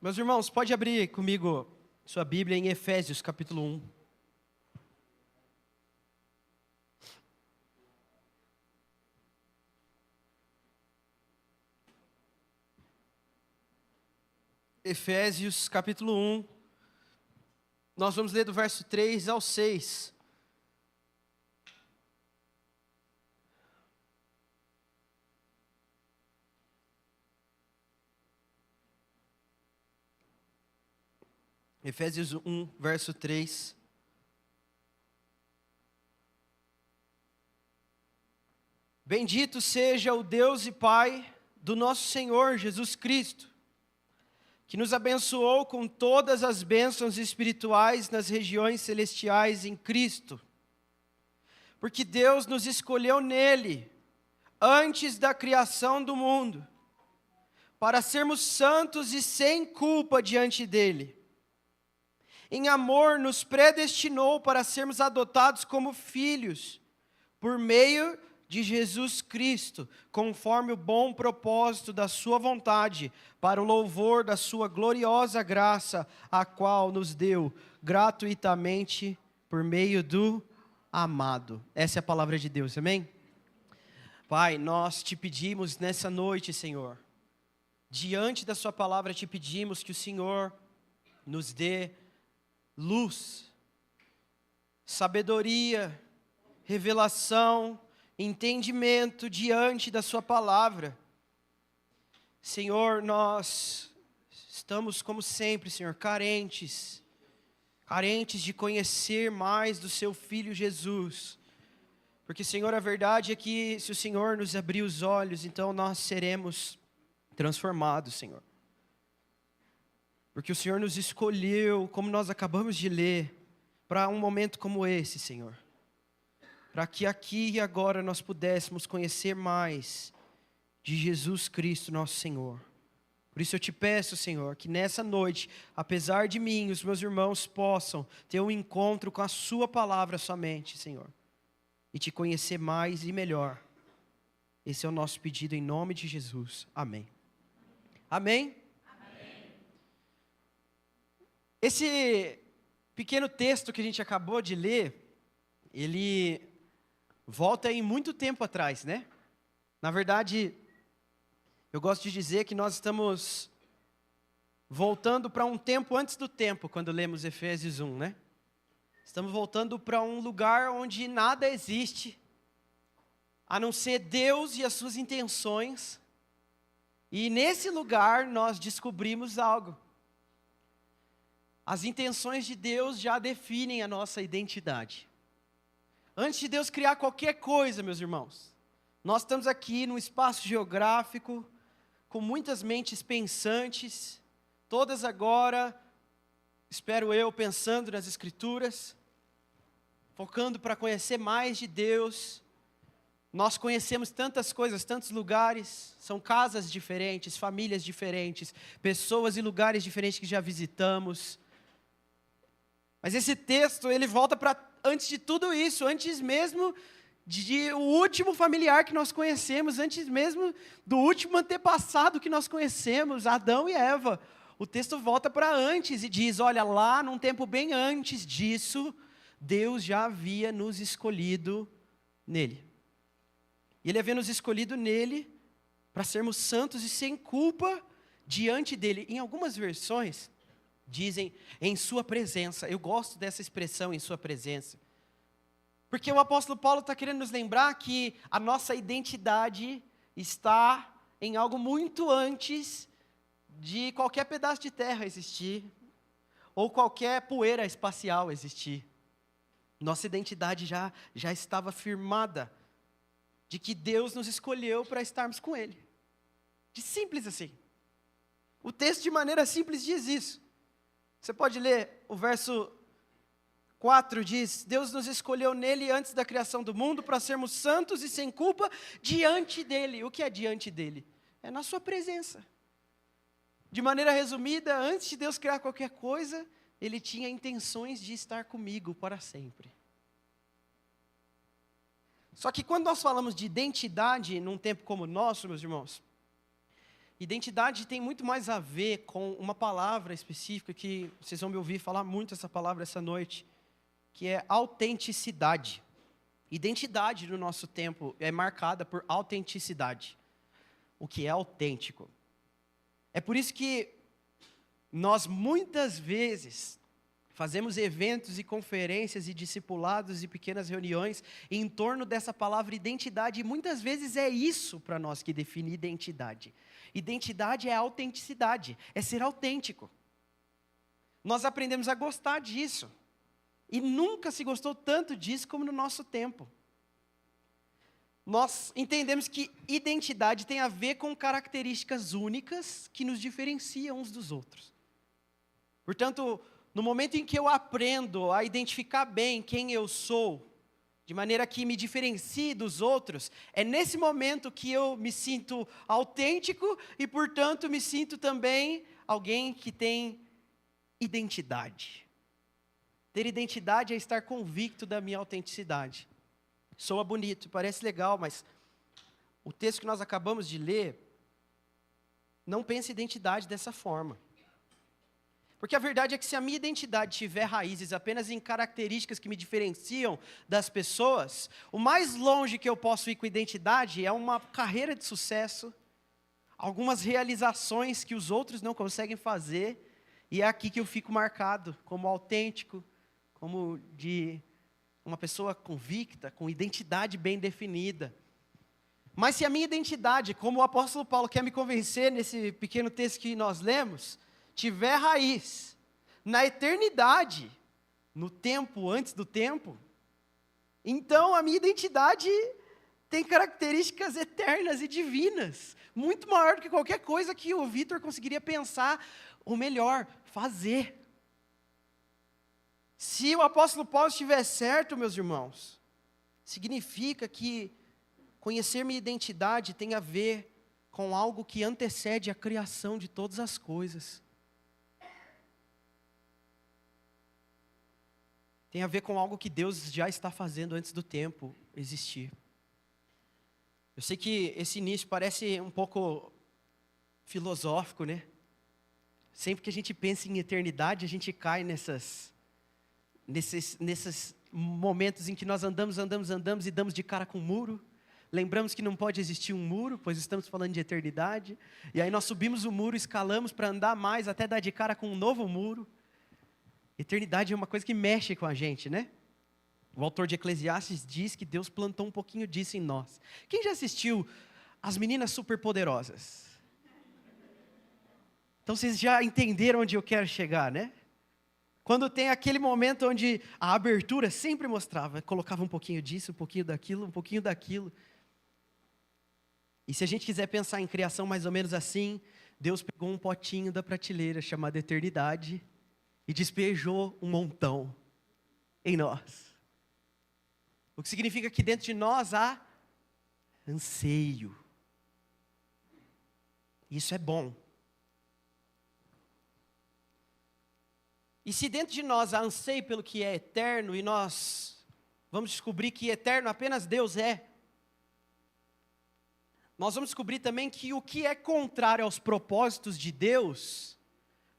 Meus irmãos, pode abrir comigo sua Bíblia em Efésios, capítulo 1. Efésios, capítulo 1. Nós vamos ler do verso 3 ao 6. Efésios 1, verso 3. Bendito seja o Deus e Pai do nosso Senhor Jesus Cristo, que nos abençoou com todas as bênçãos espirituais nas regiões celestiais em Cristo. Porque Deus nos escolheu nele, antes da criação do mundo, para sermos santos e sem culpa diante dele. Em amor nos predestinou para sermos adotados como filhos, por meio de Jesus Cristo, conforme o bom propósito da sua vontade, para o louvor da sua gloriosa graça, a qual nos deu gratuitamente por meio do amado. Essa é a palavra de Deus, amém? Pai, nós te pedimos nessa noite, Senhor, diante da sua palavra te pedimos que o Senhor nos dê luz, sabedoria, revelação, entendimento diante da sua palavra. Senhor, nós estamos como sempre, Senhor, carentes de conhecer mais do seu Filho Jesus. Porque, Senhor, a verdade é que se o Senhor nos abrir os olhos, então nós seremos transformados, Senhor. Porque o Senhor nos escolheu, como nós acabamos de ler, para um momento como esse, Senhor. Para que aqui e agora nós pudéssemos conhecer mais de Jesus Cristo, nosso Senhor. Por isso eu te peço, Senhor, que nessa noite, apesar de mim, os meus irmãos possam ter um encontro com a sua palavra somente, Senhor. E te conhecer mais e melhor. Esse é o nosso pedido em nome de Jesus. Amém. Amém? Esse pequeno texto que a gente acabou de ler, ele volta em muito tempo atrás, né? Na verdade, eu gosto de dizer que nós estamos voltando para um tempo antes do tempo, quando lemos Efésios 1, né? Estamos voltando para um lugar onde nada existe, a não ser Deus e as suas intenções. E nesse lugar nós descobrimos algo. As intenções de Deus já definem a nossa identidade. Antes de Deus criar qualquer coisa, meus irmãos, nós estamos aqui num espaço geográfico, com muitas mentes pensantes, todas agora, espero eu, pensando nas Escrituras, focando para conhecer mais de Deus. Nós conhecemos tantas coisas, tantos lugares, são casas diferentes, famílias diferentes, pessoas e lugares diferentes que já visitamos. Mas esse texto, ele volta para antes de tudo isso, antes mesmo de o último familiar que nós conhecemos, antes mesmo do último antepassado que nós conhecemos, Adão e Eva. O texto volta para antes e diz, olha, lá num tempo bem antes disso, Deus já havia nos escolhido nele. E Ele havia nos escolhido nele para sermos santos e sem culpa diante dele. Em algumas versões dizem em sua presença. Eu gosto dessa expressão, em sua presença. Porque o apóstolo Paulo está querendo nos lembrar que a nossa identidade está em algo muito antes de qualquer pedaço de terra existir, ou qualquer poeira espacial existir. Nossa identidade já estava firmada, de que Deus nos escolheu para estarmos com Ele. De simples assim. O texto de maneira simples diz isso. Você pode ler o verso 4, diz, Deus nos escolheu nele antes da criação do mundo para sermos santos e sem culpa diante dele. O que é diante dele? É na sua presença. De maneira resumida, antes de Deus criar qualquer coisa, Ele tinha intenções de estar comigo para sempre. Só que quando nós falamos de identidade num tempo como o nosso, meus irmãos, Identidade tem muito mais a ver com uma palavra específica que vocês vão me ouvir falar muito essa palavra essa noite, que é autenticidade. Identidade no nosso tempo é marcada por autenticidade. O que é autêntico. É por isso que nós muitas vezes fazemos eventos e conferências e discipulados e pequenas reuniões em torno dessa palavra identidade. E muitas vezes é isso para nós que define identidade. Identidade é autenticidade, é ser autêntico. Nós aprendemos a gostar disso. E nunca se gostou tanto disso como no nosso tempo. Nós entendemos que identidade tem a ver com características únicas que nos diferenciam uns dos outros. Portanto, no momento em que eu aprendo a identificar bem quem eu sou, de maneira que me diferencie dos outros, é nesse momento que eu me sinto autêntico e, portanto, me sinto também alguém que tem identidade. Ter identidade é estar convicto da minha autenticidade. Soa bonito, parece legal, mas o texto que nós acabamos de ler não pensa identidade dessa forma. Porque a verdade é que se a minha identidade tiver raízes apenas em características que me diferenciam das pessoas, o mais longe que eu posso ir com identidade é uma carreira de sucesso, algumas realizações que os outros não conseguem fazer, e é aqui que eu fico marcado como autêntico, como de uma pessoa convicta, com identidade bem definida. Mas se a minha identidade, como o apóstolo Paulo quer me convencer nesse pequeno texto que nós lemos, tiver raiz na eternidade, no tempo antes do tempo, então a minha identidade tem características eternas e divinas, muito maior do que qualquer coisa que o Vitor conseguiria pensar, ou melhor, fazer. Se o apóstolo Paulo estiver certo, meus irmãos, significa que conhecer minha identidade tem a ver com algo que antecede a criação de todas as coisas. Tem a ver com algo que Deus já está fazendo antes do tempo existir. Eu sei que esse início parece um pouco filosófico, né? Sempre que a gente pensa em eternidade, a gente cai nesses momentos em que nós andamos e damos de cara com um muro. Lembramos que não pode existir um muro, pois estamos falando de eternidade. E aí nós subimos o muro, escalamos para andar mais, até dar de cara com um novo muro. Eternidade é uma coisa que mexe com a gente, né? O autor de Eclesiastes diz que Deus plantou um pouquinho disso em nós. Quem já assistiu As Meninas Superpoderosas? Então vocês já entenderam onde eu quero chegar, né? Quando tem aquele momento onde a abertura sempre mostrava, colocava um pouquinho disso, um pouquinho daquilo, um pouquinho daquilo. E se a gente quiser pensar em criação mais ou menos assim, Deus pegou um potinho da prateleira chamado eternidade e despejou um montão em nós. O que significa que dentro de nós há anseio. Isso é bom. E se dentro de nós há anseio pelo que é eterno, e nós vamos descobrir que eterno apenas Deus é, nós vamos descobrir também que o que é contrário aos propósitos de Deus,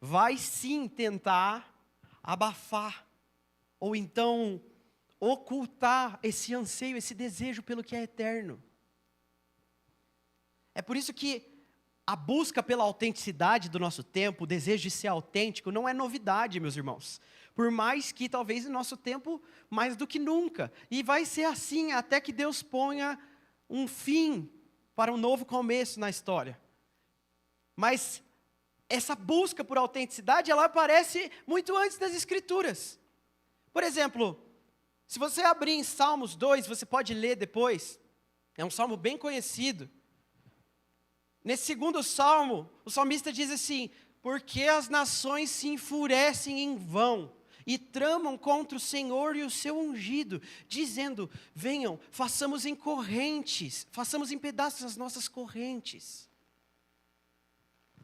vai sim tentar abafar, ou então ocultar esse anseio, esse desejo pelo que é eterno. É por isso que a busca pela autenticidade do nosso tempo, o desejo de ser autêntico, não é novidade, meus irmãos. Por mais que talvez no nosso tempo, mais do que nunca. E vai ser assim até que Deus ponha um fim para um novo começo na história. Mas essa busca por autenticidade, ela aparece muito antes das Escrituras. Por exemplo, se você abrir em Salmos 2, você pode ler depois. É um salmo bem conhecido. Nesse segundo salmo, o salmista diz assim: porque as nações se enfurecem em vão e tramam contra o Senhor e o seu ungido, dizendo: venham, façamos em correntes, façamos em pedaços as nossas correntes.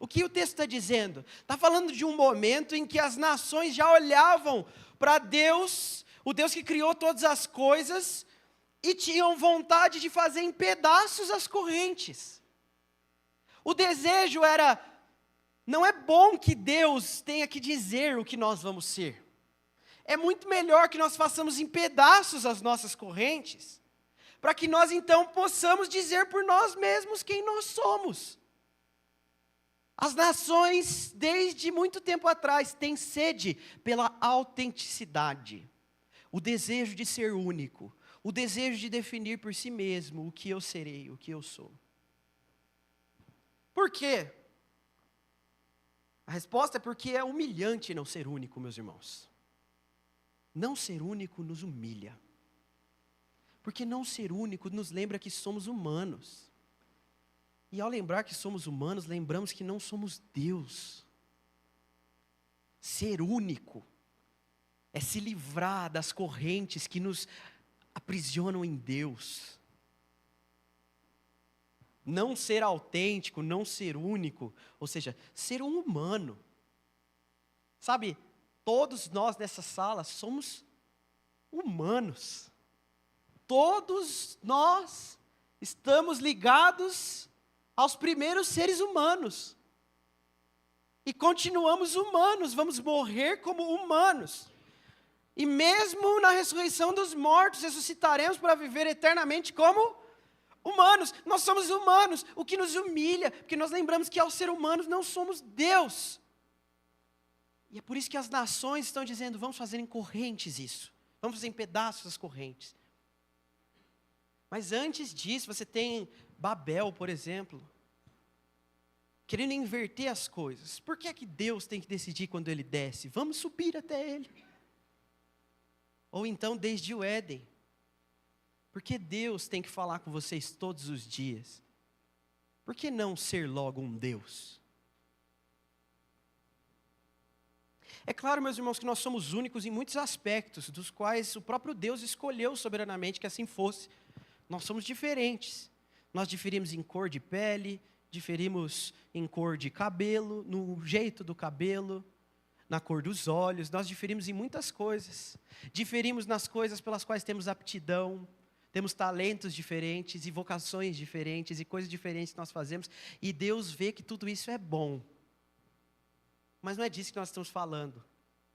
O que o texto está dizendo? Está falando de um momento em que as nações já olhavam para Deus, o Deus que criou todas as coisas, e tinham vontade de fazer em pedaços as correntes. O desejo era, não é bom que Deus tenha que dizer o que nós vamos ser. É muito melhor que nós façamos em pedaços as nossas correntes, para que nós então possamos dizer por nós mesmos quem nós somos. As nações, desde muito tempo atrás, têm sede pela autenticidade, o desejo de ser único, o desejo de definir por si mesmo o que eu serei, o que eu sou. Por quê? A resposta é porque é humilhante não ser único, meus irmãos. Não ser único nos humilha. Porque não ser único nos lembra que somos humanos. E ao lembrar que somos humanos, lembramos que não somos Deus. Ser único é se livrar das correntes que nos aprisionam em Deus. Não ser autêntico, não ser único, ou seja, ser um humano. Sabe, todos nós nessa sala somos humanos. Todos nós estamos ligados aos primeiros seres humanos. E continuamos humanos, vamos morrer como humanos. E mesmo na ressurreição dos mortos, ressuscitaremos para viver eternamente como humanos. Nós somos humanos, o que nos humilha, porque nós lembramos que ao ser humanos não somos Deus. E é por isso que as nações estão dizendo, vamos fazer em correntes isso. Vamos fazer em pedaços as correntes. Mas antes disso, você tem Babel, por exemplo, querendo inverter as coisas. Por que é que Deus tem que decidir quando Ele desce? Vamos subir até Ele. Ou então, desde o Éden. Por que Deus tem que falar com vocês todos os dias? Por que não ser logo um Deus? É claro, meus irmãos, que nós somos únicos em muitos aspectos, dos quais o próprio Deus escolheu soberanamente que assim fosse. Nós somos diferentes. Nós diferimos em cor de pele, diferimos em cor de cabelo, no jeito do cabelo, na cor dos olhos. Nós diferimos em muitas coisas. Diferimos nas coisas pelas quais temos aptidão, temos talentos diferentes e vocações diferentes e coisas diferentes que nós fazemos. E Deus vê que tudo isso é bom. Mas não é disso que nós estamos falando.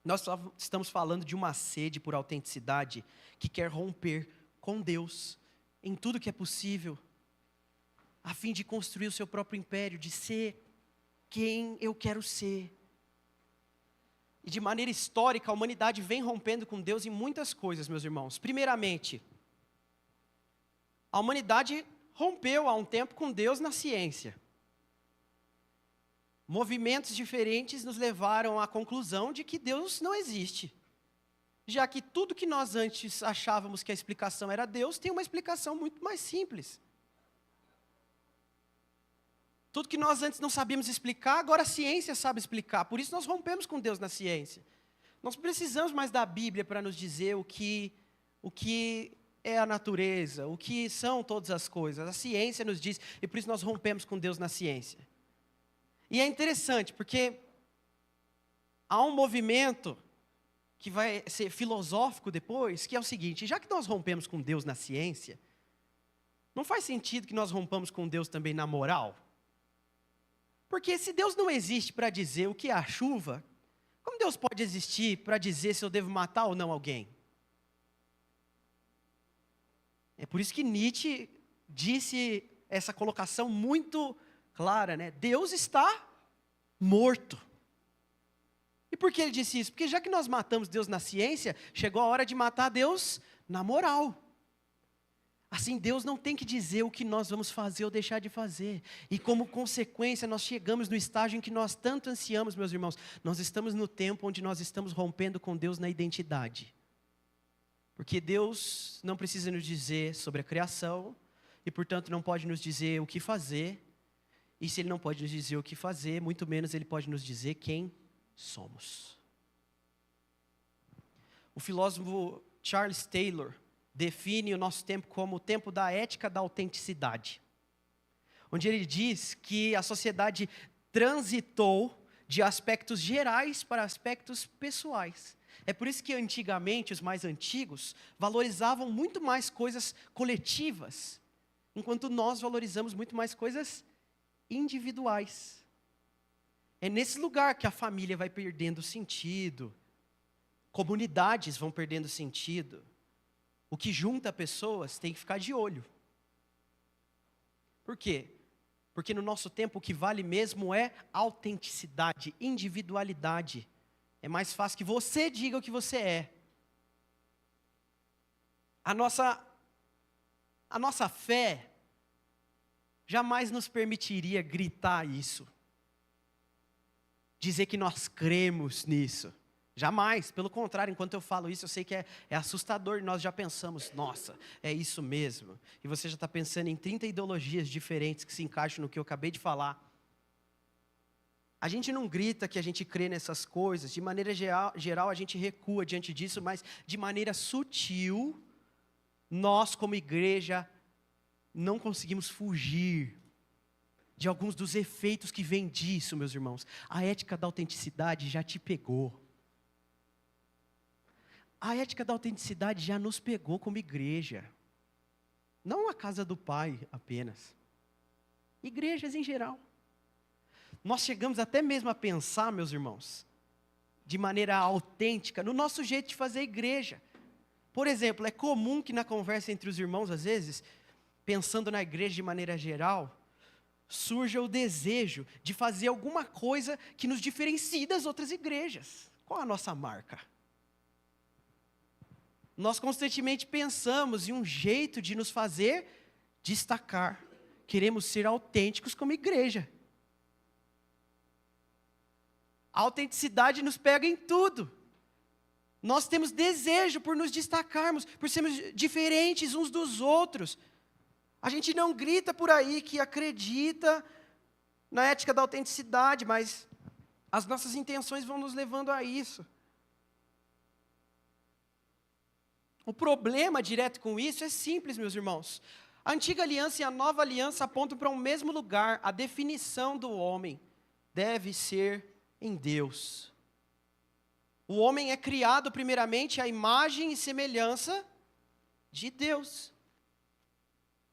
Nós só estamos falando de uma sede por autenticidade que quer romper com Deus em tudo que é possível, a fim de construir o seu próprio império, de ser quem eu quero ser. E de maneira histórica, a humanidade vem rompendo com Deus em muitas coisas, meus irmãos. Primeiramente, a humanidade rompeu há um tempo com Deus na ciência. Movimentos diferentes nos levaram à conclusão de que Deus não existe. Já que tudo que nós antes achávamos que a explicação era Deus, tem uma explicação muito mais simples. Tudo que nós antes não sabíamos explicar, agora a ciência sabe explicar. Por isso nós rompemos com Deus na ciência. Nós precisamos mais da Bíblia para nos dizer o que é a natureza, o que são todas as coisas. A ciência nos diz, e por isso nós rompemos com Deus na ciência. E é interessante, porque há um movimento que vai ser filosófico depois, que é o seguinte: já que nós rompemos com Deus na ciência, não faz sentido que nós rompamos com Deus também na moral? Porque se Deus não existe para dizer o que é a chuva, como Deus pode existir para dizer se eu devo matar ou não alguém? É por isso que Nietzsche disse essa colocação muito clara, né? Deus está morto. E por que ele disse isso? Porque já que nós matamos Deus na ciência, chegou a hora de matar Deus na moral. Assim, Deus não tem que dizer o que nós vamos fazer ou deixar de fazer. E como consequência, nós chegamos no estágio em que nós tanto ansiamos, meus irmãos. Nós estamos no tempo onde nós estamos rompendo com Deus na identidade. Porque Deus não precisa nos dizer sobre a criação, e portanto não pode nos dizer o que fazer. E se Ele não pode nos dizer o que fazer, muito menos Ele pode nos dizer quem somos. O filósofo Charles Taylor define o nosso tempo como o tempo da ética da autenticidade, onde ele diz que a sociedade transitou de aspectos gerais para aspectos pessoais. É por isso que antigamente, os mais antigos, valorizavam muito mais coisas coletivas, enquanto nós valorizamos muito mais coisas individuais. É nesse lugar que a família vai perdendo sentido, comunidades vão perdendo sentido. O que junta pessoas tem que ficar de olho. Por quê? Porque no nosso tempo o que vale mesmo é autenticidade, individualidade. É mais fácil que você diga o que você é. A nossa fé jamais nos permitiria gritar isso. Dizer que nós cremos nisso. Jamais, pelo contrário, enquanto eu falo isso, eu sei que é assustador, nós já pensamos, nossa, é isso mesmo. E você já está pensando em 30 ideologias diferentes que se encaixam no que eu acabei de falar. A gente não grita que a gente crê nessas coisas, de maneira geral a gente recua diante disso, mas de maneira sutil, nós como igreja não conseguimos fugir de alguns dos efeitos que vêm disso, meus irmãos. A ética da autenticidade já te pegou. A ética da autenticidade já nos pegou como igreja. Não a casa do Pai apenas. Igrejas em geral. Nós chegamos até mesmo a pensar, meus irmãos, de maneira autêntica, no nosso jeito de fazer igreja. Por exemplo, é comum que na conversa entre os irmãos, às vezes, pensando na igreja de maneira geral, surja o desejo de fazer alguma coisa que nos diferencie das outras igrejas. Qual a nossa marca? Nós constantemente pensamos em um jeito de nos fazer destacar. Queremos ser autênticos como igreja. A autenticidade nos pega em tudo. Nós temos desejo por nos destacarmos, por sermos diferentes uns dos outros. A gente não grita por aí que acredita na ética da autenticidade, mas as nossas intenções vão nos levando a isso. O problema direto com isso é simples, meus irmãos. A antiga aliança e a nova aliança apontam para o mesmo lugar. A definição do homem deve ser em Deus. O homem é criado primeiramente à imagem e semelhança de Deus.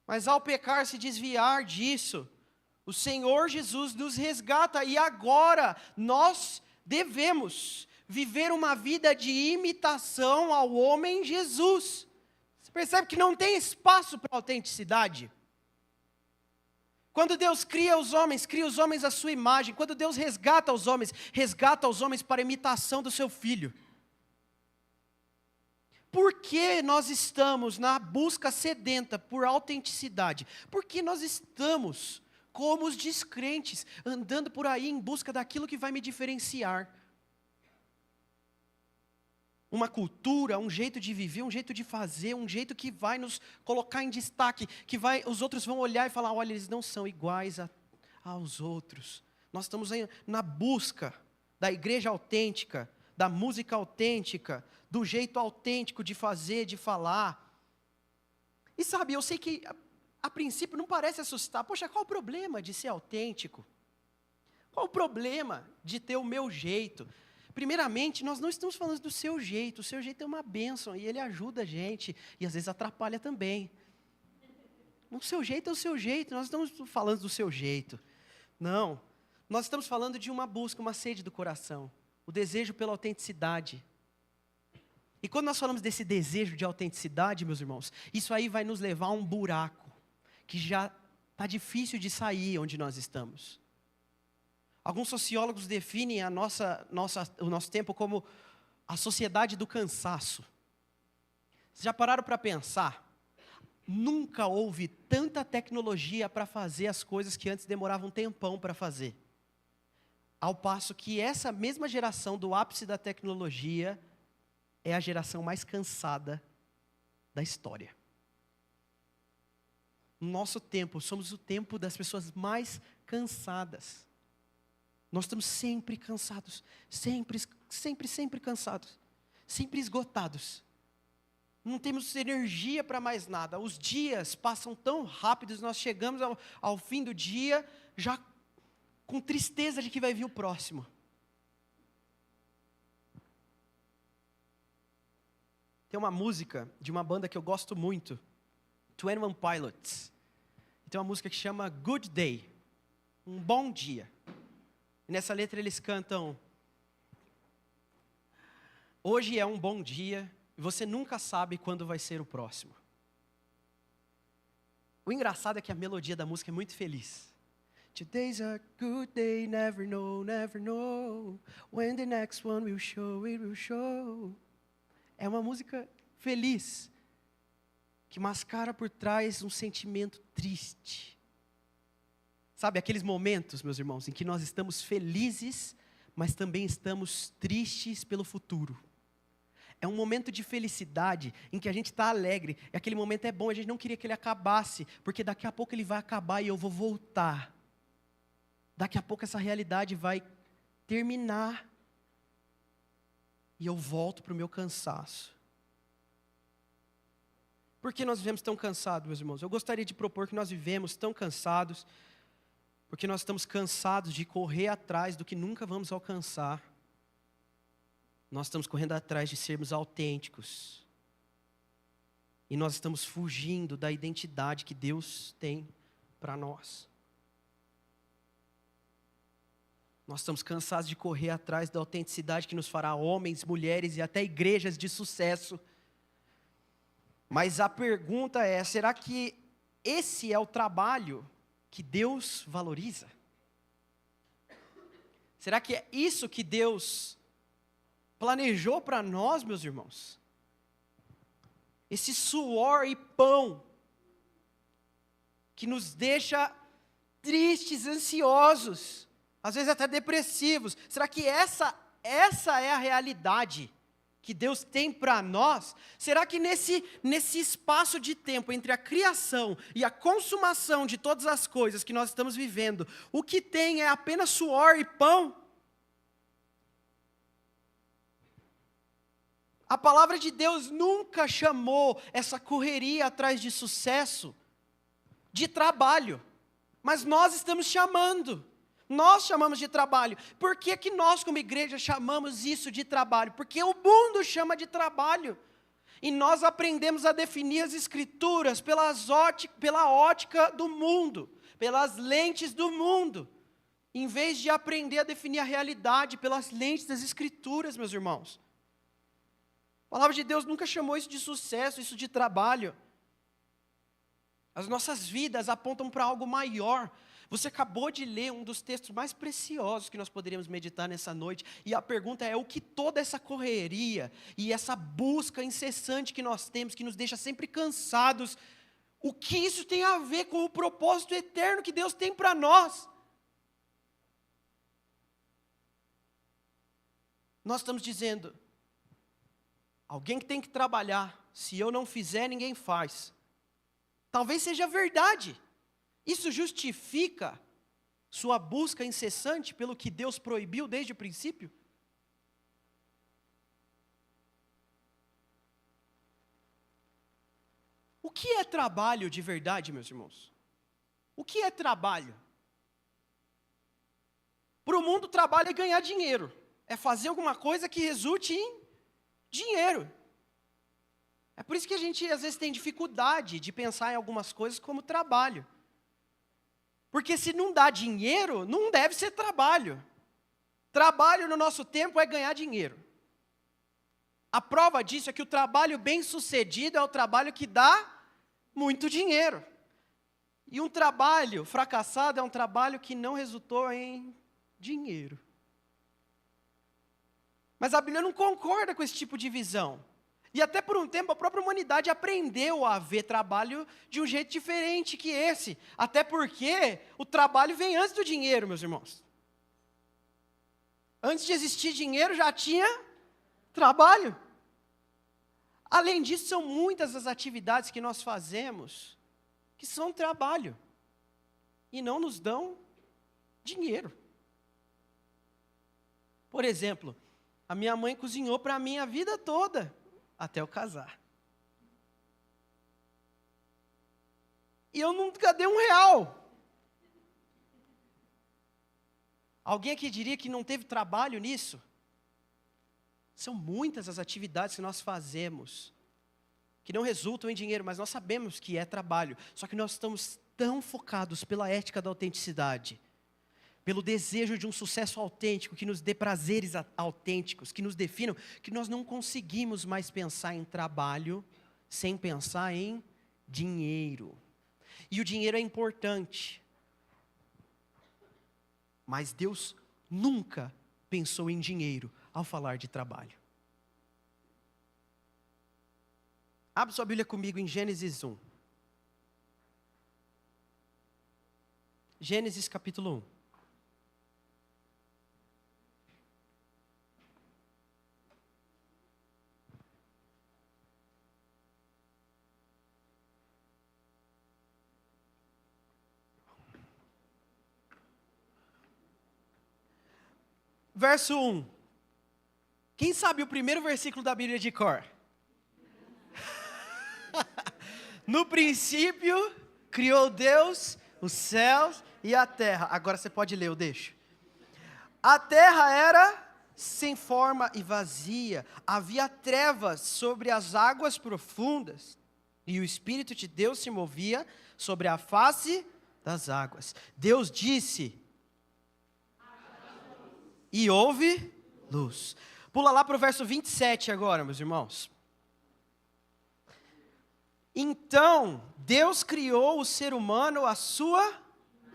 Mas ao pecar, se desviar disso, o Senhor Jesus nos resgata e agora nós devemos viver uma vida de imitação ao homem Jesus. Você percebe que não tem espaço para autenticidade? Quando Deus cria os homens à sua imagem. Quando Deus resgata os homens para a imitação do seu Filho. Por que nós estamos na busca sedenta por autenticidade? Porque nós estamos como os descrentes, andando por aí em busca daquilo que vai me diferenciar. Uma cultura, um jeito de viver, um jeito de fazer, um jeito que vai nos colocar em destaque, os outros vão olhar e falar, olha, eles não são iguais aos outros. Nós estamos aí na busca da igreja autêntica, da música autêntica, do jeito autêntico de fazer, de falar. E sabe, eu sei que a princípio não parece assustar. Poxa, qual o problema de ser autêntico? Qual o problema de ter o meu jeito? Primeiramente, nós não estamos falando do seu jeito. O seu jeito é uma bênção e ele ajuda a gente. E às vezes atrapalha também. O seu jeito é o seu jeito. Nós não estamos falando do seu jeito. Não. Nós estamos falando de uma busca, uma sede do coração. O desejo pela autenticidade. E quando nós falamos desse desejo de autenticidade, meus irmãos, isso aí vai nos levar a um buraco que já está difícil de sair onde nós estamos. Alguns sociólogos definem o nosso tempo como a sociedade do cansaço. Vocês já pararam para pensar? Nunca houve tanta tecnologia para fazer as coisas que antes demoravam um tempão para fazer. Ao passo que essa mesma geração do ápice da tecnologia é a geração mais cansada da história. No nosso tempo, somos o tempo das pessoas mais cansadas. Nós estamos sempre cansados, sempre cansados, sempre esgotados. Não temos energia para mais nada. Os dias passam tão rápidos, nós chegamos ao fim do dia já com tristeza de que vai vir o próximo. Tem uma música de uma banda que eu gosto muito, 21 Pilots. Tem uma música que chama Good Day. um bom dia. E nessa letra eles cantam: hoje é um bom dia, e você nunca sabe quando vai ser o próximo. O engraçado é que a melodia da música é muito feliz. Today's a good day, never know, when the next one will show, it will show. É uma música feliz, que mascara por trás um sentimento triste. Sabe, aqueles momentos, meus irmãos, em que nós estamos felizes, mas também estamos tristes pelo futuro. É um momento de felicidade, em que a gente está alegre, e aquele momento é bom, a gente não queria que ele acabasse, porque daqui a pouco ele vai acabar e eu vou voltar. Daqui a pouco essa realidade vai terminar, e eu volto para o meu cansaço. Por que nós vivemos tão cansados, meus irmãos? Eu gostaria de propor que nós vivemos tão cansados, porque nós estamos cansados de correr atrás do que nunca vamos alcançar. Nós estamos correndo atrás de sermos autênticos. E nós estamos fugindo da identidade que Deus tem para nós. Nós estamos cansados de correr atrás da autenticidade que nos fará homens, mulheres e até igrejas de sucesso. Mas a pergunta é, será que esse é o trabalho que Deus valoriza? Será que é isso que Deus planejou para nós, meus irmãos? Esse suor e pão que nos deixa tristes, ansiosos, às vezes até depressivos. Será que essa é a realidade que Deus tem para nós? Será que nesse espaço de tempo entre a criação e a consumação de todas as coisas que nós estamos vivendo, o que tem é apenas suor e pão? A palavra de Deus nunca chamou essa correria atrás de sucesso de trabalho, mas nós estamos chamando. Nós chamamos de trabalho. Por que que nós como igreja chamamos isso de trabalho? Porque o mundo chama de trabalho. E nós aprendemos a definir as escrituras pela ótica do mundo, pelas lentes do mundo, em vez de aprender a definir a realidade pelas lentes das escrituras, meus irmãos. A palavra de Deus nunca chamou isso de sucesso, isso de trabalho. As nossas vidas apontam para algo maior. Você acabou de ler um dos textos mais preciosos que nós poderíamos meditar nessa noite, e a pergunta é: o que toda essa correria e essa busca incessante que nós temos, que nos deixa sempre cansados, o que isso tem a ver com o propósito eterno que Deus tem para nós? Nós estamos dizendo: alguém que tem que trabalhar, se eu não fizer, ninguém faz. Talvez seja verdade. Isso justifica sua busca incessante pelo que Deus proibiu desde o princípio? O que é trabalho de verdade, meus irmãos? O que é trabalho? Para o mundo, trabalho é ganhar dinheiro. É fazer alguma coisa que resulte em dinheiro. É por isso que a gente às vezes tem dificuldade de pensar em algumas coisas como trabalho. Porque se não dá dinheiro, não deve ser trabalho. Trabalho no nosso tempo é ganhar dinheiro. A prova disso é que o trabalho bem-sucedido é o trabalho que dá muito dinheiro. E um trabalho fracassado é um trabalho que não resultou em dinheiro. Mas a Bíblia não concorda com esse tipo de visão. E até por um tempo a própria humanidade aprendeu a ver trabalho de um jeito diferente que esse. Até porque o trabalho vem antes do dinheiro, meus irmãos. Antes de existir dinheiro já tinha trabalho. Além disso, são muitas as atividades que nós fazemos que são trabalho e não nos dão dinheiro. Por exemplo, a minha mãe cozinhou para mim a vida toda, até eu casar. E eu nunca dei R$1. Alguém aqui diria que não teve trabalho nisso? São muitas as atividades que nós fazemos, que não resultam em dinheiro, mas nós sabemos que é trabalho. Só que nós estamos tão focados pela ética da autenticidade, pelo desejo de um sucesso autêntico, que nos dê prazeres autênticos, que nos definam, que nós não conseguimos mais pensar em trabalho sem pensar em dinheiro. E o dinheiro é importante, mas Deus nunca pensou em dinheiro ao falar de trabalho. Abre sua Bíblia comigo em Gênesis 1. Gênesis capítulo 1. Verso 1. Quem sabe o primeiro versículo da Bíblia de cor? No princípio, criou Deus os céus e a terra. Agora você pode ler, eu deixo. A terra era sem forma e vazia. Havia trevas sobre as águas profundas. E o Espírito de Deus se movia sobre a face das águas. Deus disse: e houve luz. Pula lá para o verso 27 agora, meus irmãos. Então, Deus criou o ser humano à sua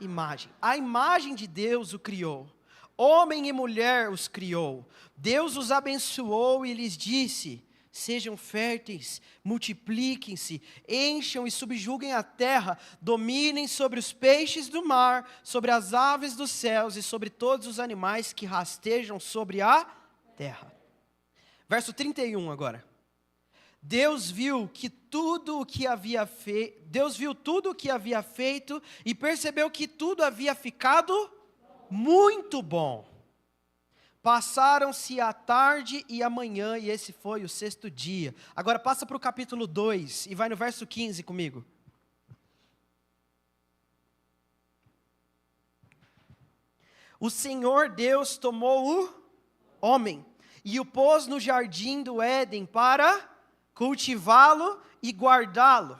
imagem. A imagem de Deus o criou. Homem e mulher os criou. Deus os abençoou e lhes disse: sejam férteis, multipliquem-se, encham e subjuguem a terra, dominem sobre os peixes do mar, sobre as aves dos céus e sobre todos os animais que rastejam sobre a terra. Verso 31 agora. Deus viu tudo o que havia feito e percebeu que tudo havia ficado muito bom. Passaram-se a tarde e a manhã, e esse foi o sexto dia. Agora passa para o capítulo 2 e vai no verso 15 comigo. O Senhor Deus tomou o homem e o pôs no jardim do Éden para cultivá-lo e guardá-lo.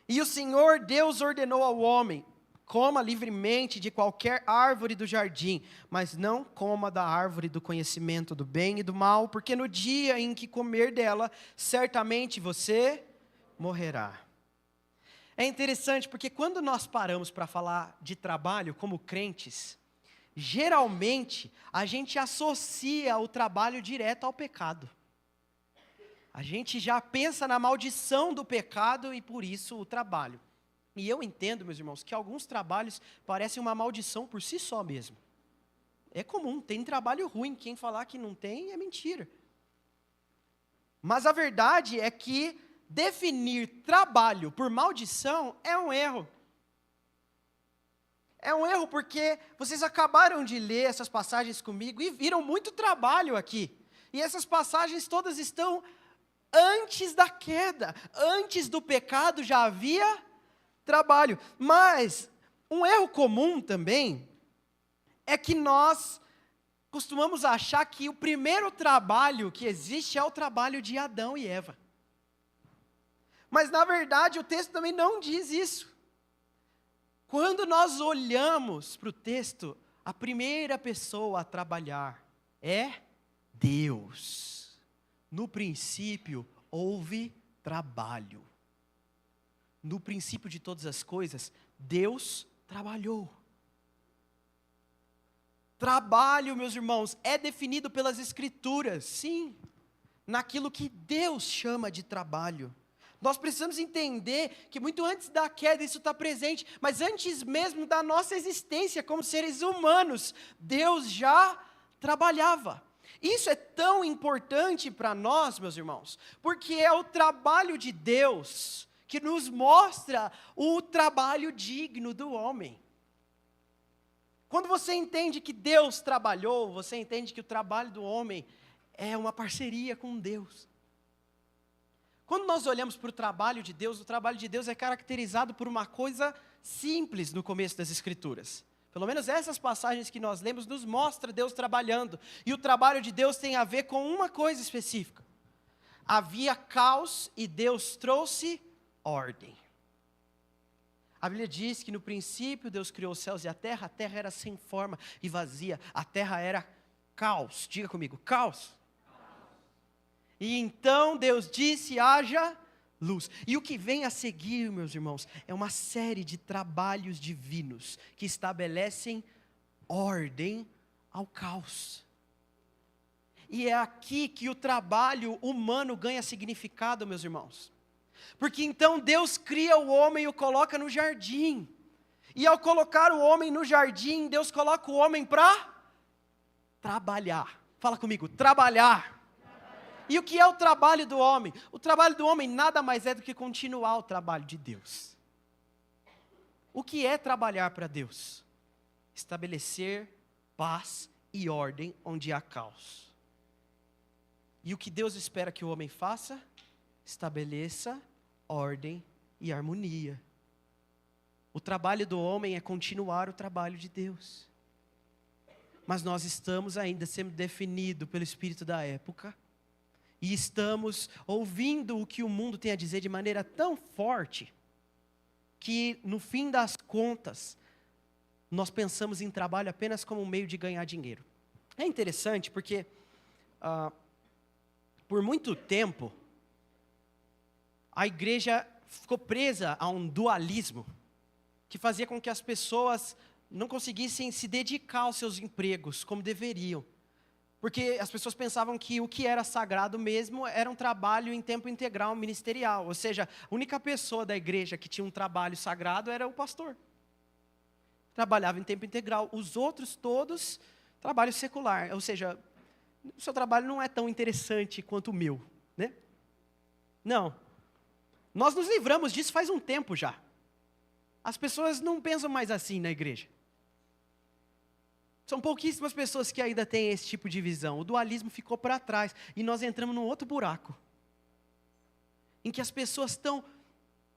E o Senhor Deus ordenou ao homem: coma livremente de qualquer árvore do jardim, mas não coma da árvore do conhecimento do bem e do mal, porque no dia em que comer dela, certamente você morrerá. É interessante porque quando nós paramos para falar de trabalho como crentes, geralmente a gente associa o trabalho direto ao pecado. A gente já pensa na maldição do pecado e por isso o trabalho. E eu entendo, meus irmãos, que alguns trabalhos parecem uma maldição por si só mesmo. É comum, tem trabalho ruim, quem falar que não tem é mentira. Mas a verdade é que definir trabalho por maldição é um erro. É um erro porque vocês acabaram de ler essas passagens comigo e viram muito trabalho aqui. E essas passagens todas estão antes da queda, antes do pecado já havia trabalho. Mas um erro comum também é que nós costumamos achar que o primeiro trabalho que existe é o trabalho de Adão e Eva. Mas na verdade o texto também não diz isso. Quando nós olhamos para o texto, a primeira pessoa a trabalhar é Deus. No princípio houve trabalho. No princípio de todas as coisas, Deus trabalhou. Trabalho, meus irmãos, é definido pelas Escrituras, sim, naquilo que Deus chama de trabalho. Nós precisamos entender que muito antes da queda isso está presente, mas antes mesmo da nossa existência como seres humanos, Deus já trabalhava. Isso é tão importante para nós, meus irmãos, porque é o trabalho de Deus que nos mostra o trabalho digno do homem. Quando você entende que Deus trabalhou, você entende que o trabalho do homem é uma parceria com Deus. Quando nós olhamos para o trabalho de Deus, o trabalho de Deus é caracterizado por uma coisa simples no começo das Escrituras. Pelo menos essas passagens que nós lemos nos mostra Deus trabalhando. E o trabalho de Deus tem a ver com uma coisa específica. Havia caos e Deus trouxe ordem. A Bíblia diz que no princípio Deus criou os céus e a terra era sem forma e vazia, a terra era caos. Diga comigo, caos. E então Deus disse, haja luz. E o que vem a seguir, meus irmãos, é uma série de trabalhos divinos que estabelecem ordem ao caos. E é aqui que o trabalho humano ganha significado, meus irmãos. Porque então Deus cria o homem e o coloca no jardim. E ao colocar o homem no jardim, Deus coloca o homem para trabalhar. Fala comigo, trabalhar. E o que é o trabalho do homem? O trabalho do homem nada mais é do que continuar o trabalho de Deus. O que é trabalhar para Deus? Estabelecer paz e ordem onde há caos. E o que Deus espera que o homem faça? Estabeleça ordem e harmonia. O trabalho do homem é continuar o trabalho de Deus. Mas nós estamos ainda sendo definidos pelo espírito da época. E estamos ouvindo o que o mundo tem a dizer de maneira tão forte, que no fim das contas, nós pensamos em trabalho apenas como um meio de ganhar dinheiro. É interessante porque, por muito tempo, a igreja ficou presa a um dualismo, que fazia com que as pessoas não conseguissem se dedicar aos seus empregos como deveriam. Porque as pessoas pensavam que o que era sagrado mesmo era um trabalho em tempo integral ministerial. Ou seja, a única pessoa da igreja que tinha um trabalho sagrado era o pastor. Trabalhava em tempo integral. Os outros todos, trabalho secular. Ou seja, o seu trabalho não é tão interessante quanto o meu, né? Não. Nós nos livramos disso faz um tempo já. As pessoas não pensam mais assim na igreja. São pouquíssimas pessoas que ainda têm esse tipo de visão. O dualismo ficou para trás e nós entramos num outro buraco, em que as pessoas estão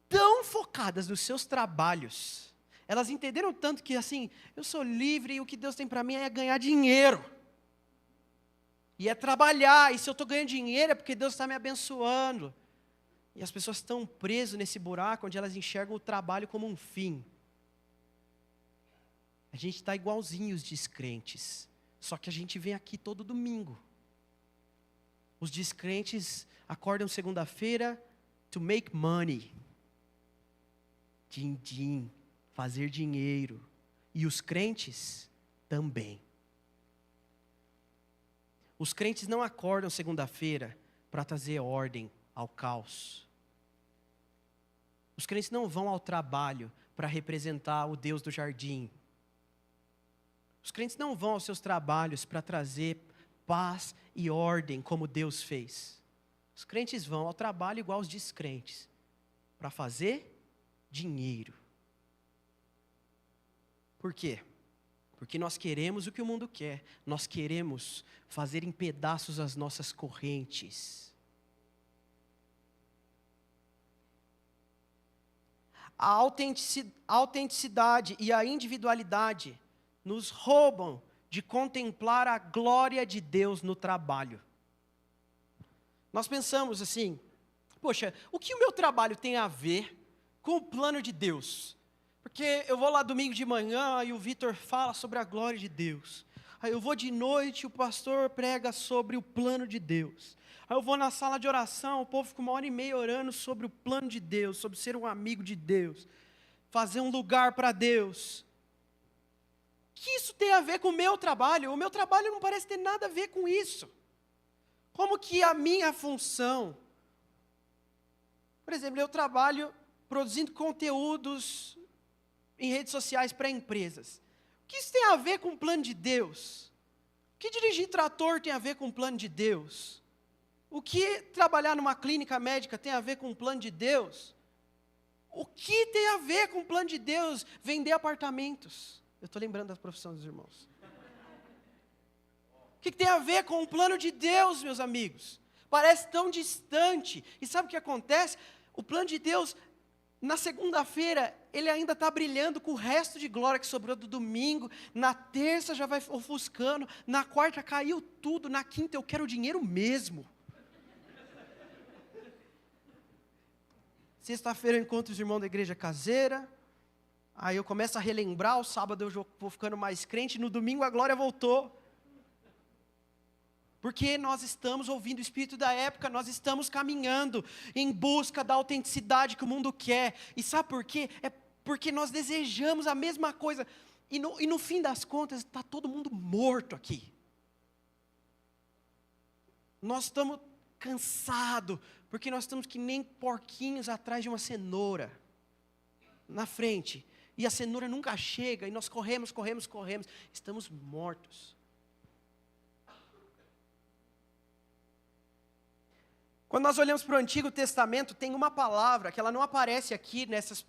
tão focadas nos seus trabalhos, elas entenderam tanto que assim, eu sou livre e o que Deus tem para mim é ganhar dinheiro, e é trabalhar, e se eu estou ganhando dinheiro é porque Deus está me abençoando, e as pessoas estão presas nesse buraco onde elas enxergam o trabalho como um fim. A gente está igualzinho os descrentes, só que a gente vem aqui todo domingo. Os descrentes acordam segunda-feira to make money. Din-din, fazer dinheiro. E os crentes também. Os crentes não acordam segunda-feira para trazer ordem ao caos. Os crentes não vão ao trabalho para representar o Deus do jardim. Os crentes não vão aos seus trabalhos para trazer paz e ordem como Deus fez. Os crentes vão ao trabalho igual os descrentes, para fazer dinheiro. Por quê? Porque nós queremos o que o mundo quer. Nós queremos fazer em pedaços as nossas correntes. A autenticidade e a individualidade nos roubam de contemplar a glória de Deus no trabalho. Nós pensamos assim, poxa, o que o meu trabalho tem a ver com o plano de Deus? Porque eu vou lá domingo de manhã e o Vitor fala sobre a glória de Deus. Aí eu vou de noite e o pastor prega sobre o plano de Deus. Aí eu vou na sala de oração, o povo fica 1h30 orando sobre o plano de Deus, sobre ser um amigo de Deus, fazer um lugar para Deus. O que isso tem a ver com o meu trabalho? O meu trabalho não parece ter nada a ver com isso. Como que a minha função... Por exemplo, eu trabalho produzindo conteúdos em redes sociais para empresas. O que isso tem a ver com o plano de Deus? O que dirigir trator tem a ver com o plano de Deus? O que trabalhar numa clínica médica tem a ver com o plano de Deus? O que tem a ver com o plano de Deus vender apartamentos? Eu estou lembrando da profissão dos irmãos. O que tem a ver com o plano de Deus, meus amigos? Parece tão distante. E sabe o que acontece? O plano de Deus, na segunda-feira, ele ainda está brilhando com o resto de glória que sobrou do domingo. Na terça já vai ofuscando. Na quarta caiu tudo. Na quinta eu quero dinheiro mesmo. Sexta-feira eu encontro os irmãos da igreja caseira. Aí eu começo a relembrar, o sábado eu vou ficando mais crente, no domingo a glória voltou. Porque nós estamos ouvindo o espírito da época, nós estamos caminhando em busca da autenticidade que o mundo quer. E sabe por quê? É porque nós desejamos a mesma coisa. E no fim das contas, está todo mundo morto aqui. Nós estamos cansados, porque nós estamos que nem porquinhos atrás de uma cenoura, na frente. E a cenoura nunca chega, e nós corremos, estamos mortos. Quando nós olhamos para o Antigo Testamento, tem uma palavra que ela não aparece aqui nessas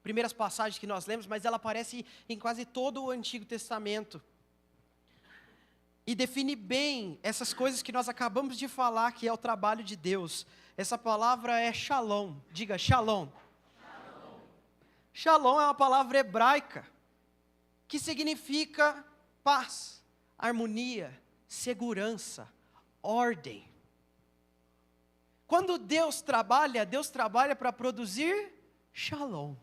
primeiras passagens que nós lemos, mas ela aparece em quase todo o Antigo Testamento. E define bem essas coisas que nós acabamos de falar, que é o trabalho de Deus. Essa palavra é shalom. Diga shalom. Shalom é uma palavra hebraica que significa paz, harmonia, segurança, ordem. Quando Deus trabalha para produzir shalom.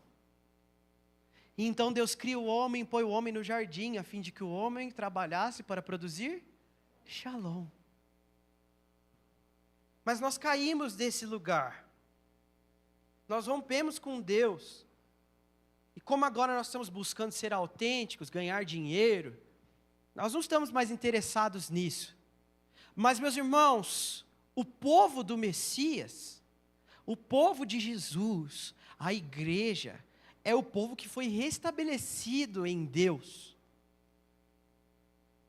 E então Deus cria o homem, põe o homem no jardim, a fim de que o homem trabalhasse para produzir shalom. Mas nós caímos desse lugar. Nós rompemos com Deus. E como agora nós estamos buscando ser autênticos, ganhar dinheiro, nós não estamos mais interessados nisso. Mas, meus irmãos, o povo do Messias, o povo de Jesus, a igreja, é o povo que foi restabelecido em Deus.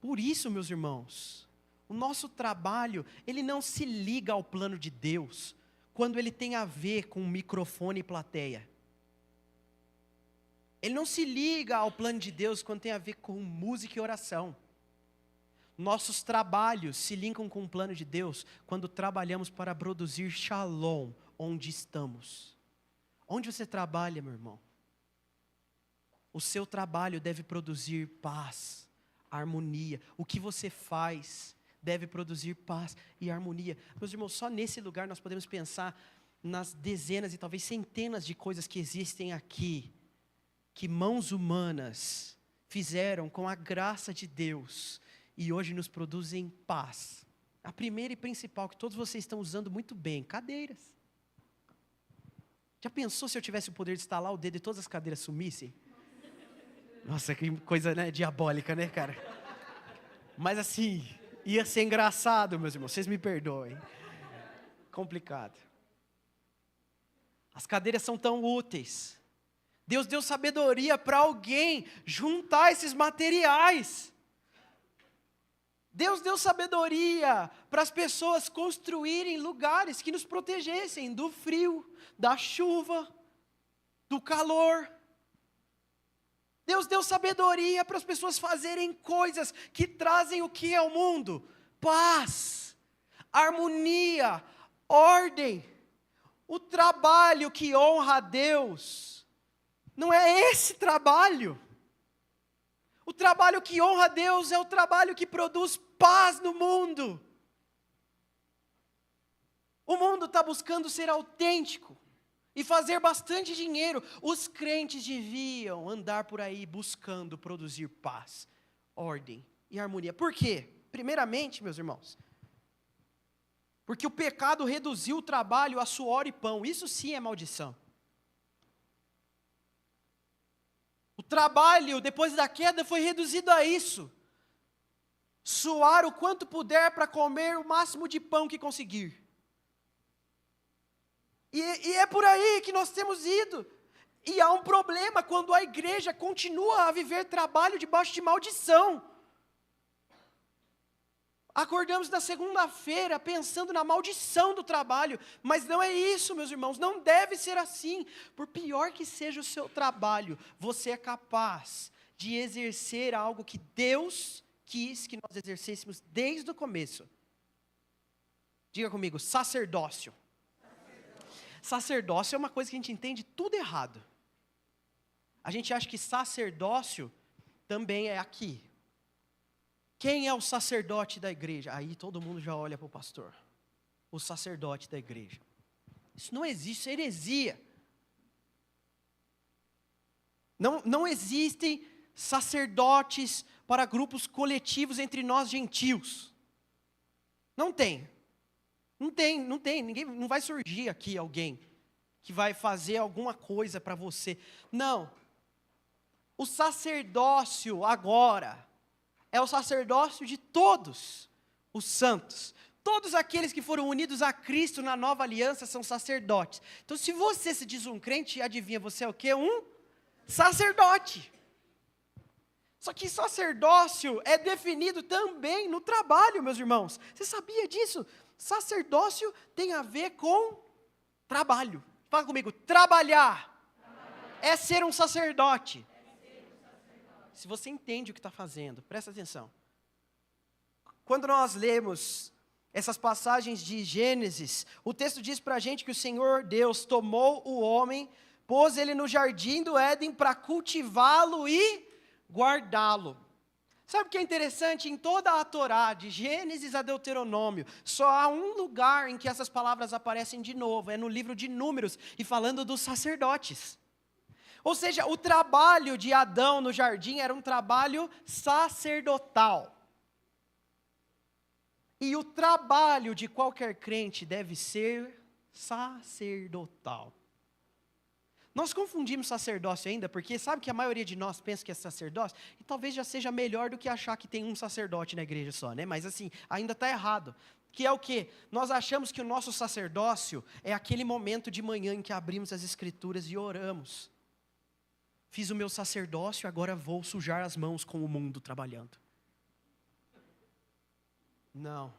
Por isso, meus irmãos, o nosso trabalho, ele não se liga ao plano de Deus, quando ele tem a ver com microfone e plateia. Ele não se liga ao plano de Deus quando tem a ver com música e oração. Nossos trabalhos se linkam com o plano de Deus quando trabalhamos para produzir shalom onde estamos. Onde você trabalha, meu irmão? O seu trabalho deve produzir paz, harmonia. O que você faz deve produzir paz e harmonia. Meus irmãos, só nesse lugar nós podemos pensar nas dezenas e talvez centenas de coisas que existem aqui, que mãos humanas fizeram com a graça de Deus e hoje nos produzem paz. A primeira e principal que todos vocês estão usando muito bem, cadeiras. Já pensou se eu tivesse o poder de estalar o dedo e todas as cadeiras sumissem? Nossa, que coisa, né, diabólica, né, cara? Mas assim, ia ser engraçado, meus irmãos, vocês me perdoem. Complicado. As cadeiras são tão úteis. Deus deu sabedoria para alguém juntar esses materiais. Deus deu sabedoria para as pessoas construírem lugares que nos protegessem do frio, da chuva, do calor. Deus deu sabedoria para as pessoas fazerem coisas que trazem o que ao mundo? Paz, harmonia, ordem. O trabalho que honra a Deus não é esse trabalho. O trabalho que honra a Deus é o trabalho que produz paz no mundo. O mundo está buscando ser autêntico e fazer bastante dinheiro. Os crentes deviam andar por aí buscando produzir paz, ordem e harmonia. Por quê? Primeiramente, meus irmãos, porque o pecado reduziu o trabalho a suor e pão. Isso sim é maldição. O trabalho, depois da queda, foi reduzido a isso. Suar o quanto puder para comer o máximo de pão que conseguir. E é por aí que nós temos ido. E há um problema quando a igreja continua a viver trabalho debaixo de maldição. Acordamos na segunda-feira pensando na maldição do trabalho, mas não é isso, meus irmãos, não deve ser assim. Por pior que seja o seu trabalho, você é capaz de exercer algo que Deus quis que nós exercêssemos desde o começo. Diga comigo, sacerdócio. Sacerdócio é uma coisa que a gente entende tudo errado. A gente acha que sacerdócio também é aqui. Quem é o sacerdote da igreja? Aí todo mundo já olha para o pastor. O sacerdote da igreja. Isso não existe, isso é heresia. Não existem sacerdotes para grupos coletivos entre nós gentios. Não tem. Ninguém, não vai surgir aqui alguém que vai fazer alguma coisa para você. Não. O sacerdócio agora é o sacerdócio de todos os santos. Todos aqueles que foram unidos a Cristo na nova aliança são sacerdotes. Então, se você se diz um crente, adivinha, você é o quê? Um sacerdote. Só que sacerdócio é definido também no trabalho, meus irmãos. Você sabia disso? Sacerdócio tem a ver com trabalho. Fala comigo, trabalhar. É ser um sacerdote. Se você entende o que está fazendo, presta atenção. Quando nós lemos essas passagens de Gênesis, o texto diz para a gente que o Senhor Deus tomou o homem, pôs ele no jardim do Éden para cultivá-lo e guardá-lo. Sabe o que é interessante? Em toda a Torá, de Gênesis a Deuteronômio, só há um lugar em que essas palavras aparecem de novo, é no livro de Números, e falando dos sacerdotes. Ou seja, o trabalho de Adão no jardim era um trabalho sacerdotal. E o trabalho de qualquer crente deve ser sacerdotal. Nós confundimos sacerdócio ainda, porque sabe que a maioria de nós pensa que é sacerdócio, e talvez já seja melhor do que achar que tem um sacerdote na igreja só, né? Mas assim, ainda está errado. Que é o quê? Nós achamos que o nosso sacerdócio é aquele momento de manhã em que abrimos as escrituras e oramos. Fiz o meu sacerdócio, agora vou sujar as mãos com o mundo trabalhando. Não.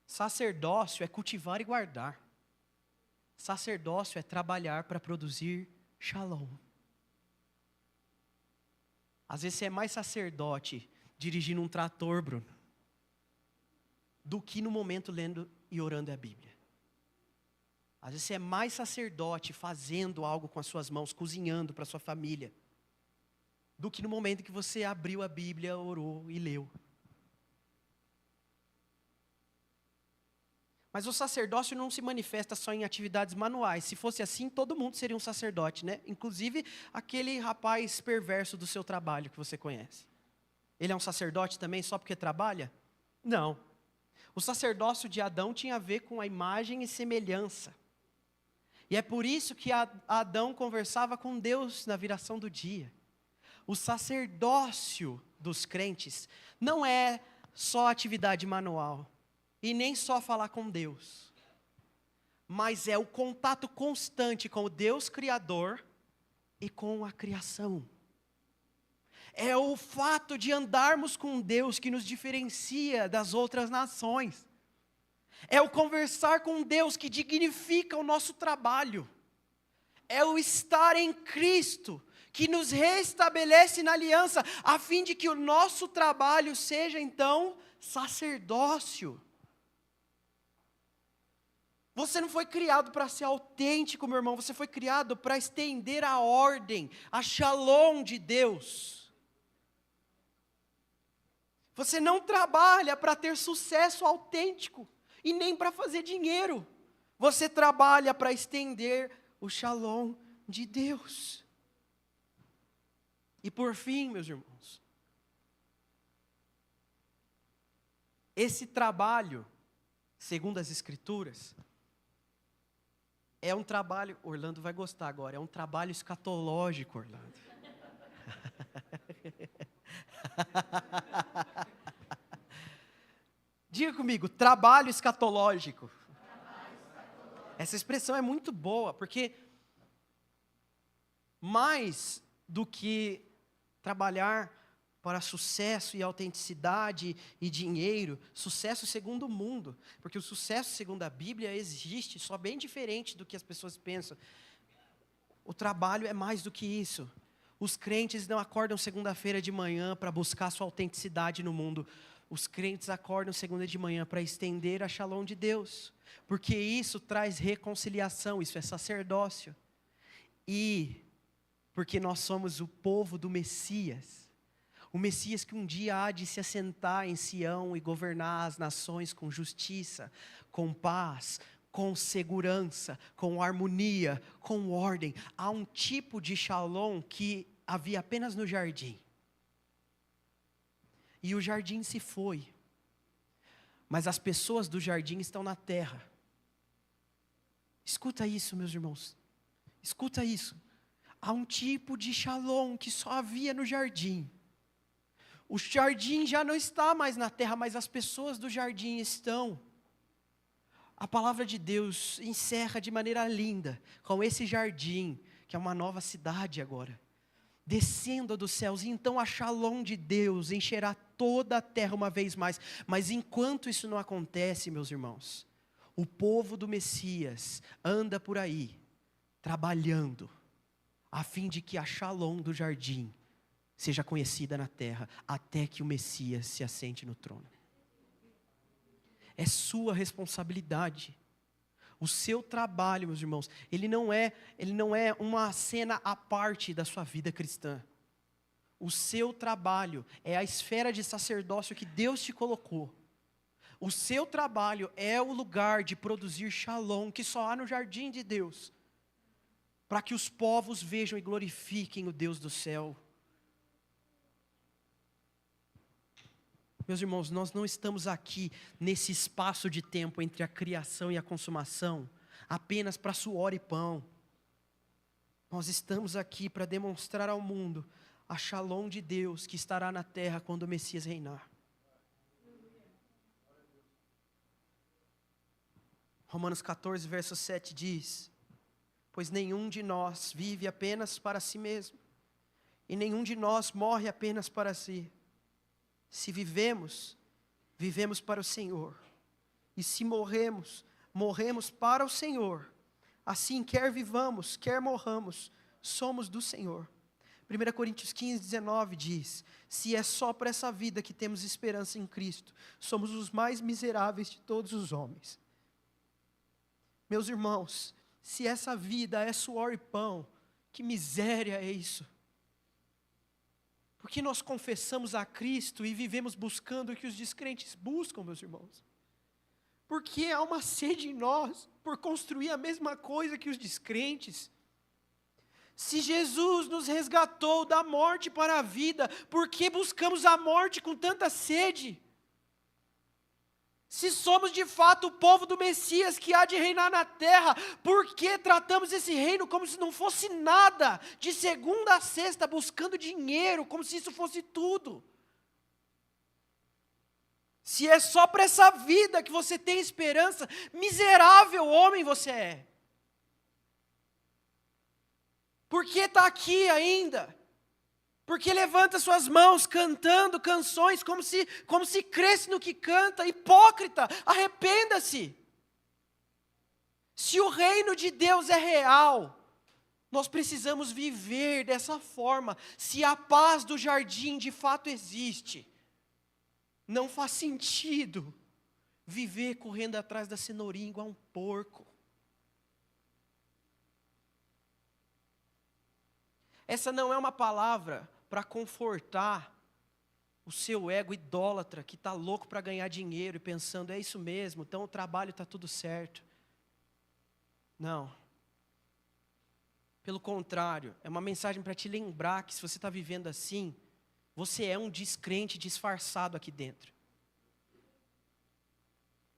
Sacerdócio é cultivar e guardar. Sacerdócio é trabalhar para produzir shalom. Às vezes você é mais sacerdote dirigindo um trator, Bruno, do que no momento lendo e orando a Bíblia. Às vezes você é mais sacerdote fazendo algo com as suas mãos, cozinhando para a sua família, do que no momento que você abriu a Bíblia, orou e leu. Mas o sacerdócio não se manifesta só em atividades manuais. Se fosse assim, todo mundo seria um sacerdote, né? Inclusive aquele rapaz perverso do seu trabalho que você conhece. Ele é um sacerdote também só porque trabalha? Não. O sacerdócio de Adão tinha a ver com a imagem e semelhança. E é por isso que Adão conversava com Deus na viração do dia. O sacerdócio dos crentes não é só atividade manual. E nem só falar com Deus, mas é o contato constante com o Deus Criador e com a criação. É o fato de andarmos com Deus que nos diferencia das outras nações. É o conversar com Deus que dignifica o nosso trabalho. É o estar em Cristo que nos restabelece na aliança, a fim de que o nosso trabalho seja então sacerdócio. Você não foi criado para ser autêntico, meu irmão. Você foi criado para estender a ordem, a shalom de Deus. Você não trabalha para ter sucesso autêntico e nem para fazer dinheiro. Você trabalha para estender o shalom de Deus. E por fim, meus irmãos, esse trabalho, segundo as Escrituras, é um trabalho, Orlando vai gostar agora, é um trabalho escatológico, Orlando. Diga comigo, trabalho escatológico. Essa expressão é muito boa, porque mais do que trabalhar para sucesso e autenticidade e dinheiro, sucesso segundo o mundo, porque o sucesso segundo a Bíblia existe, só bem diferente do que as pessoas pensam. O trabalho é mais do que isso. Os crentes não acordam segunda-feira de manhã para buscar sua autenticidade no mundo. Os crentes acordam segunda de manhã para estender a shalom de Deus, porque isso traz reconciliação, isso é sacerdócio. E porque nós somos o povo do Messias. O Messias que um dia há de se assentar em Sião e governar as nações com justiça, com paz, com segurança, com harmonia, com ordem. Há um tipo de shalom que havia apenas no jardim. E o jardim se foi. Mas as pessoas do jardim estão na terra. Escuta isso, meus irmãos. Escuta isso. Há um tipo de shalom que só havia no jardim. O jardim já não está mais na terra, mas as pessoas do jardim estão. A palavra de Deus encerra de maneira linda com esse jardim, que é uma nova cidade agora, descendo dos céus. E então a shalom de Deus encherá toda a terra uma vez mais. Mas enquanto isso não acontece, meus irmãos, o povo do Messias anda por aí, trabalhando, a fim de que a shalom do jardim seja conhecida na terra, até que o Messias se assente no trono. É sua responsabilidade. O seu trabalho, meus irmãos, ele não é uma cena à parte da sua vida cristã. O seu trabalho é a esfera de sacerdócio que Deus te colocou. O seu trabalho é o lugar de produzir shalom, que só há no jardim de Deus, para que os povos vejam e glorifiquem o Deus do céu. Meus irmãos, nós não estamos aqui nesse espaço de tempo entre a criação e a consumação, apenas para suor e pão. Nós estamos aqui para demonstrar ao mundo a shalom de Deus que estará na terra quando o Messias reinar. Romanos 14, verso 7 diz: pois nenhum de nós vive apenas para si mesmo, e nenhum de nós morre apenas para si. Se vivemos, vivemos para o Senhor. E se morremos, morremos para o Senhor. Assim, quer vivamos, quer morramos, somos do Senhor. 1 Coríntios 15, 19 diz: se é só para essa vida que temos esperança em Cristo, somos os mais miseráveis de todos os homens. Meus irmãos, se essa vida é suor e pão, que miséria é isso? Porque nós confessamos a Cristo e vivemos buscando o que os descrentes buscam, meus irmãos. Porque há uma sede em nós por construir a mesma coisa que os descrentes. Se Jesus nos resgatou da morte para a vida, por que buscamos a morte com tanta sede? Se somos de fato o povo do Messias que há de reinar na terra, por que tratamos esse reino como se não fosse nada, de segunda a sexta, buscando dinheiro, como se isso fosse tudo? Se é só para essa vida que você tem esperança, miserável homem você é. Por que está aqui ainda? Porque levanta suas mãos cantando canções como se cresce no que canta. Hipócrita, arrependa-se. Se o reino de Deus é real, nós precisamos viver dessa forma. Se a paz do jardim de fato existe, não faz sentido viver correndo atrás da cenourinha igual um porco. Essa não é uma palavra para confortar o seu ego idólatra que está louco para ganhar dinheiro e pensando, é isso mesmo, então o trabalho está tudo certo. Não. Pelo contrário, é uma mensagem para te lembrar que se você está vivendo assim, você é um descrente disfarçado aqui dentro.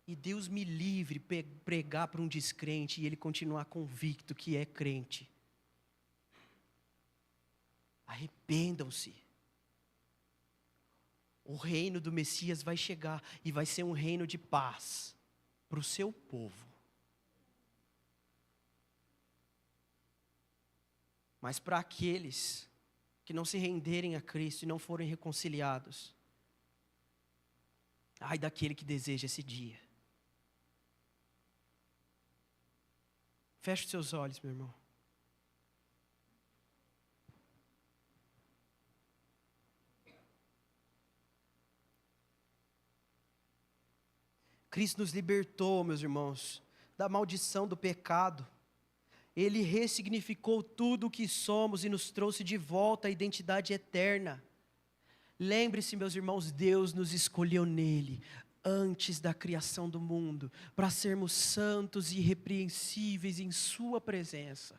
E Deus me livre pregar para um descrente e ele continuar convicto que é crente. Arrependam-se. O reino do Messias vai chegar e vai ser um reino de paz para o seu povo. Mas para aqueles que não se renderem a Cristo e não forem reconciliados, ai daquele que deseja esse dia. Feche os seus olhos, meu irmão. Cristo nos libertou, meus irmãos, da maldição do pecado. Ele ressignificou tudo o que somos e nos trouxe de volta à identidade eterna. Lembre-se, meus irmãos, Deus nos escolheu nele, antes da criação do mundo, para sermos santos e irrepreensíveis em sua presença.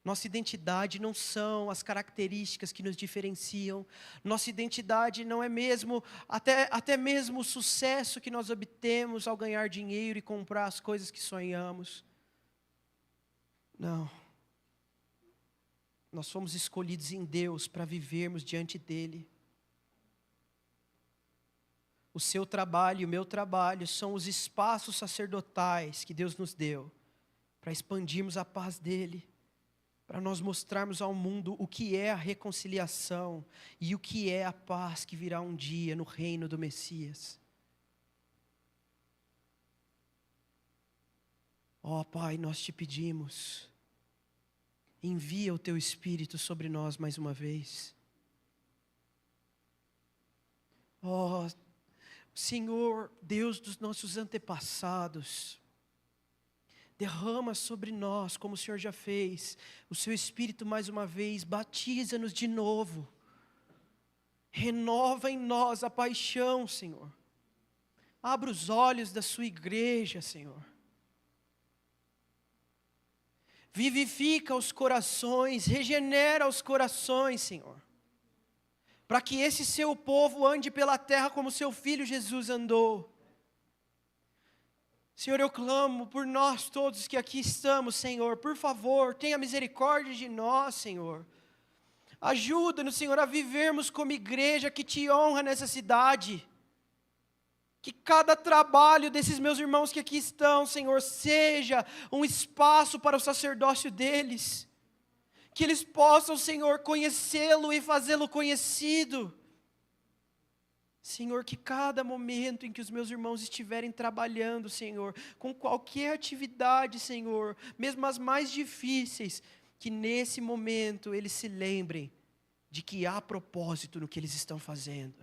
Nossa identidade não são as características que nos diferenciam. Nossa identidade não é mesmo, até mesmo o sucesso que nós obtemos ao ganhar dinheiro e comprar as coisas que sonhamos. Não. Nós fomos escolhidos em Deus para vivermos diante dEle. O seu trabalho e o meu trabalho são os espaços sacerdotais que Deus nos deu para expandirmos a paz dEle, para nós mostrarmos ao mundo o que é a reconciliação e o que é a paz que virá um dia no reino do Messias. Ó Pai, nós te pedimos, envia o teu Espírito sobre nós mais uma vez. Ó Senhor, Deus dos nossos antepassados, derrama sobre nós, como o Senhor já fez, o seu Espírito mais uma vez, batiza-nos de novo, renova em nós a paixão, Senhor. Abra os olhos da sua igreja, Senhor. Vivifica os corações, regenera os corações, Senhor. Para que esse seu povo ande pela terra como seu filho Jesus andou. Senhor, eu clamo por nós todos que aqui estamos, Senhor, por favor, tenha misericórdia de nós, Senhor. Ajuda-nos, Senhor, a vivermos como igreja que te honra nessa cidade. Que cada trabalho desses meus irmãos que aqui estão, Senhor, seja um espaço para o sacerdócio deles. Que eles possam, Senhor, conhecê-lo e fazê-lo conhecido. Senhor, que cada momento em que os meus irmãos estiverem trabalhando, Senhor, com qualquer atividade, Senhor, mesmo as mais difíceis, que nesse momento eles se lembrem de que há propósito no que eles estão fazendo.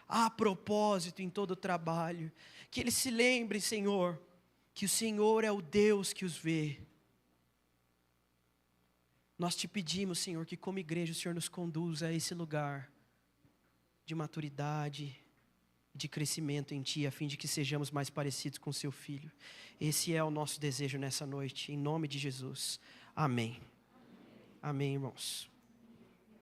Há propósito em todo o trabalho. Que eles se lembrem, Senhor, que o Senhor é o Deus que os vê. Nós te pedimos, Senhor, que como igreja o Senhor nos conduza a esse lugar de maturidade, de crescimento em Ti, a fim de que sejamos mais parecidos com Seu Filho. Esse é o nosso desejo nessa noite, em nome de Jesus. Amém. Amém, irmãos.